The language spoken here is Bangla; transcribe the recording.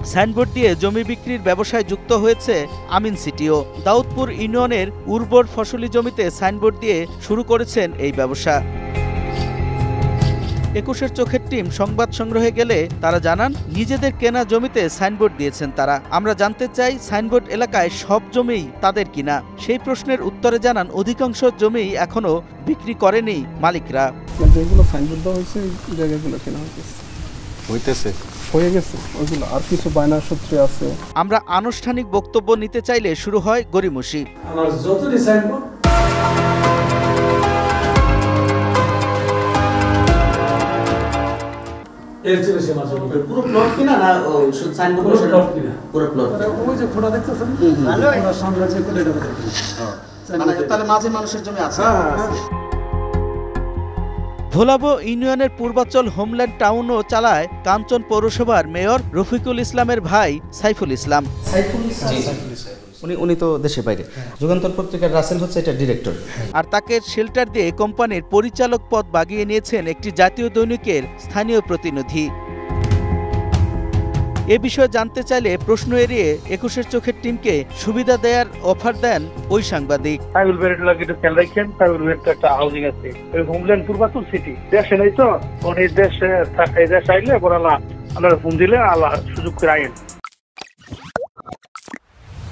সাইনবোর্ড দিয়ে জমি বিক্রির ব্যবসায় যুক্ত হয়েছে আমিন সিটিও। দাউদপুর ইউনিয়নের উর্বর ফসলি জমিতে সাইনবোর্ড দিয়ে শুরু করেছেন এই ব্যবসা। ২১-এর চোখের টিম সংবাদ সংগ্রহে গেলে তারা জানান নিজেদের কেনা জমিতে সাইনবোর্ড দিয়েছেন তারা। আমরা জানতে চাই সাইনবোর্ড এলাকায় সব জমিই তাদের কিনা। সেই প্রশ্নের উত্তরে জানান অধিকাংশ জমি এখনো বিক্রি করেনি মালিকরা। যেগুলো সাইনবোর্ড দেওয়া হয়েছে এই জায়গাগুলো কেনা হয়ে গেছে ওইগুলো আর কিছু বায়না সূত্রে আছে। আমরা আনুষ্ঠানিক বক্তব্য নিতে চাইলে শুরু হয় গড়িমসি। আমার যতটি সাইনবোর্ড এর চেয়ে বেশি আমার জমি পুরো প্লট কিনা না শুধু সাইনবোর্ড পুরো প্লট কিনা পুরো প্লট ওই যে ফটো দেখতেছেন পুরো সাম্রাজ্য করে এটা মানে তাহলে মাঝে মানুষের জমি আছে। ভোলাবো ইউনিয়নের পূর্বাঞ্চল হোমল্যান্ড টাউনও চালায় কাঞ্চন পৌরসভার মেয়র রফিকুল ইসলামের ভাই সাইফুল ইসলাম। উনি তো দেশের বাইরে। যুগান্তর পত্রিকার রাসেল হচ্ছে এটা ডিরেক্টর। আর তাকে শেল্টার দিয়ে কোম্পানির পরিচালক পদ বাগিয়ে নিয়েছেন একটি জাতীয় দৈনিকের স্থানীয় প্রতিনিধি। এ বিষয়ে জানতে চাইলে প্রশ্ন এড়িয়ে ২১-এর চোখের টিমকে সুবিধা দেওয়ার অফার দেন ওই সাংবাদিক। সাইবুল বেরের লাগে একটু খেয়াল রাখেন। সাইবুল বেরের একটা হাউজিং আছে হোমল্যান্ড পূর্বাঞ্চল সিটি। দেশে নেই তো এই দেশে আইলে বলা আপনারা ফোন দিলে আল্লাহ সুযোগ করে আইন।